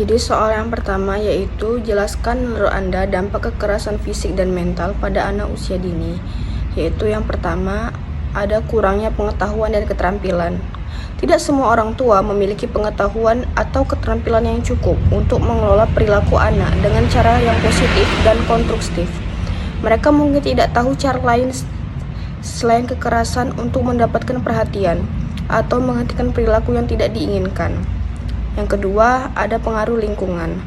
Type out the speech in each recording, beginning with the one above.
Jadi soal yang pertama yaitu jelaskan menurut Anda dampak kekerasan fisik dan mental pada anak usia dini. Yaitu yang pertama, ada kurangnya pengetahuan dan keterampilan. Tidak semua orang tua memiliki pengetahuan atau keterampilan yang cukup untuk mengelola perilaku anak dengan cara yang positif dan konstruktif. Mereka mungkin tidak tahu cara lain selain kekerasan untuk mendapatkan perhatian atau menghentikan perilaku yang tidak diinginkan. Yang kedua, ada pengaruh lingkungan.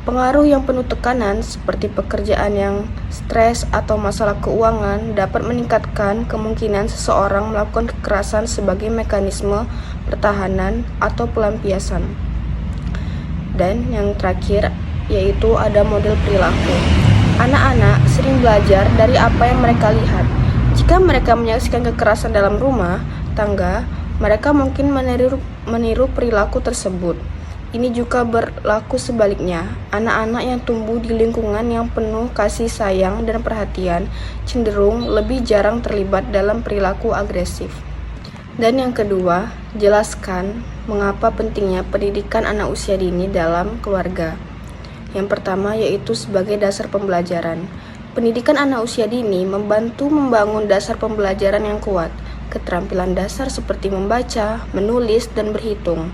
Pengaruh yang penuh tekanan seperti pekerjaan yang stres atau masalah keuangan dapat meningkatkan kemungkinan seseorang melakukan kekerasan sebagai mekanisme pertahanan atau pelampiasan. Dan yang terakhir yaitu ada model perilaku. Anak-anak sering belajar dari apa yang mereka lihat. Jika mereka menyaksikan kekerasan dalam rumah tangga, mereka mungkin meniru perilaku tersebut. Ini juga berlaku sebaliknya. Anak-anak yang tumbuh di lingkungan yang penuh kasih sayang dan perhatian cenderung lebih jarang terlibat dalam perilaku agresif. Dan yang kedua, jelaskan mengapa pentingnya pendidikan anak usia dini dalam keluarga. Yang pertama yaitu sebagai dasar pembelajaran. Pendidikan anak usia dini membantu membangun dasar pembelajaran yang kuat, keterampilan dasar seperti membaca, menulis, dan berhitung.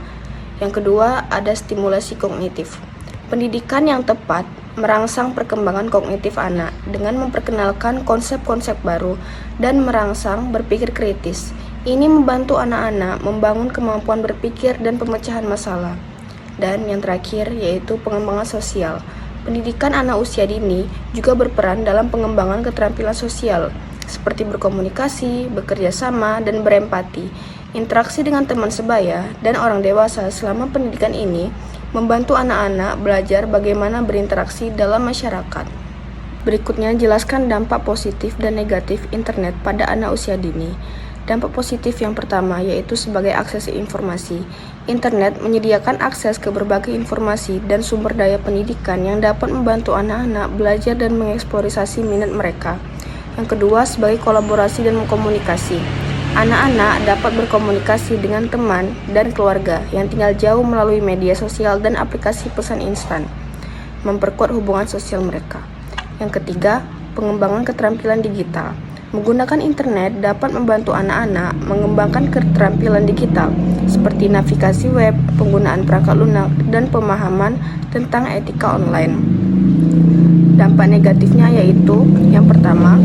Yang kedua, ada stimulasi kognitif. Pendidikan yang tepat merangsang perkembangan kognitif anak dengan memperkenalkan konsep-konsep baru dan merangsang berpikir kritis. Ini membantu anak-anak membangun kemampuan berpikir dan pemecahan masalah. Dan yang terakhir yaitu pengembangan sosial. Pendidikan anak usia dini juga berperan dalam pengembangan keterampilan sosial seperti berkomunikasi, bekerja sama, dan berempati. Interaksi dengan teman sebaya dan orang dewasa selama pendidikan ini membantu anak-anak belajar bagaimana berinteraksi dalam masyarakat. Berikutnya, jelaskan dampak positif dan negatif internet pada anak usia dini. Dampak positif yang pertama yaitu sebagai akses informasi. Internet menyediakan akses ke berbagai informasi dan sumber daya pendidikan yang dapat membantu anak-anak belajar dan mengeksplorasi minat mereka. Yang kedua, sebagai kolaborasi dan komunikasi. Anak-anak dapat berkomunikasi dengan teman dan keluarga yang tinggal jauh melalui media sosial dan aplikasi pesan instan, memperkuat hubungan sosial mereka. Yang ketiga, pengembangan keterampilan digital. Menggunakan internet dapat membantu anak-anak mengembangkan keterampilan digital seperti navigasi web, penggunaan perangkat lunak, dan pemahaman tentang etika online. Dampak negatifnya yaitu yang pertama,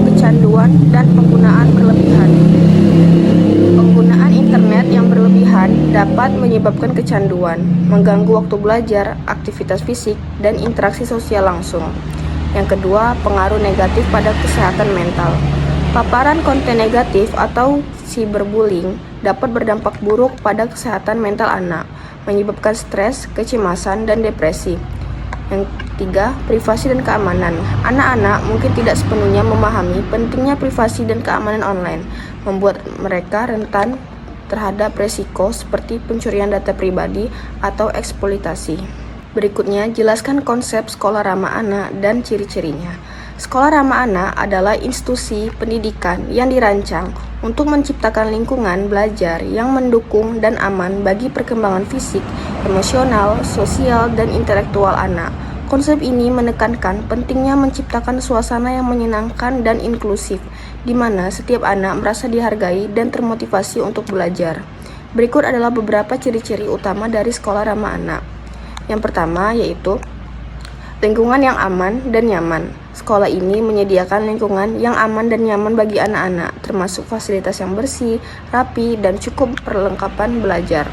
kecanduan dan penggunaan berlebihan. Penggunaan internet yang berlebihan dapat menyebabkan kecanduan, mengganggu waktu belajar, aktivitas fisik, dan interaksi sosial langsung. Yang kedua, pengaruh negatif pada kesehatan mental. Paparan konten negatif atau cyberbullying dapat berdampak buruk pada kesehatan mental anak, menyebabkan stres, kecemasan, dan depresi. Yang ketiga, privasi dan keamanan. Anak-anak mungkin tidak sepenuhnya memahami pentingnya privasi dan keamanan online, membuat mereka rentan terhadap resiko seperti pencurian data pribadi atau eksploitasi. Berikutnya, jelaskan konsep sekolah ramah anak dan ciri-cirinya. Sekolah ramah anak adalah institusi pendidikan yang dirancang untuk menciptakan lingkungan belajar yang mendukung dan aman bagi perkembangan fisik, emosional, sosial, dan intelektual anak. Konsep ini menekankan pentingnya menciptakan suasana yang menyenangkan dan inklusif, di mana setiap anak merasa dihargai dan termotivasi untuk belajar. Berikut adalah beberapa ciri-ciri utama dari sekolah ramah anak. Yang pertama yaitu lingkungan yang aman dan nyaman. Sekolah ini menyediakan lingkungan yang aman dan nyaman bagi anak-anak, termasuk fasilitas yang bersih, rapi, dan cukup perlengkapan belajar.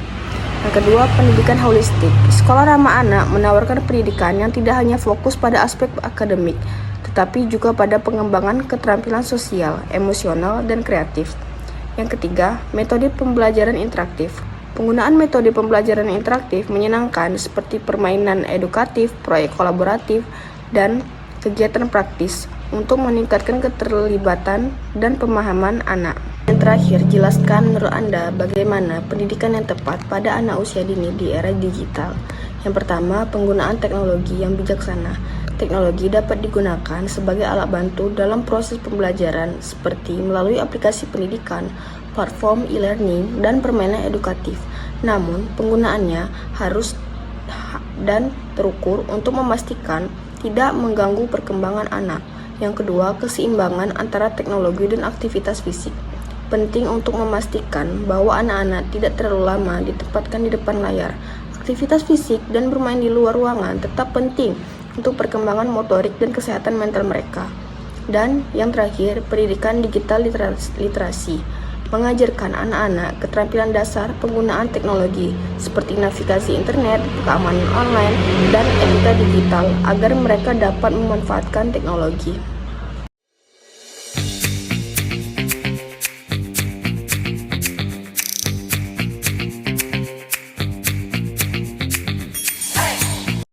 Yang kedua, pendidikan holistik. Sekolah ramah anak menawarkan pendidikan yang tidak hanya fokus pada aspek akademik, tetapi juga pada pengembangan keterampilan sosial, emosional, dan kreatif. Yang ketiga, metode pembelajaran interaktif. Penggunaan metode pembelajaran interaktif menyenangkan seperti permainan edukatif, proyek kolaboratif, dan kegiatan praktis untuk meningkatkan keterlibatan dan pemahaman anak. Yang terakhir, jelaskan menurut Anda bagaimana pendidikan yang tepat pada anak usia dini di era digital. Yang pertama, penggunaan teknologi yang bijaksana. Teknologi dapat digunakan sebagai alat bantu dalam proses pembelajaran seperti melalui aplikasi pendidikan, platform e-learning, dan permainan edukatif. Namun, penggunaannya harus dan terukur untuk memastikan tidak mengganggu perkembangan anak. Yang kedua, keseimbangan antara teknologi dan aktivitas fisik. Penting untuk memastikan bahwa anak-anak tidak terlalu lama ditempatkan di depan layar. Aktivitas fisik dan bermain di luar ruangan tetap penting untuk perkembangan motorik dan kesehatan mental mereka. Dan yang terakhir, pendidikan digital literasi. Mengajarkan anak-anak keterampilan dasar penggunaan teknologi seperti navigasi internet, keamanan online, dan etika digital agar mereka dapat memanfaatkan teknologi.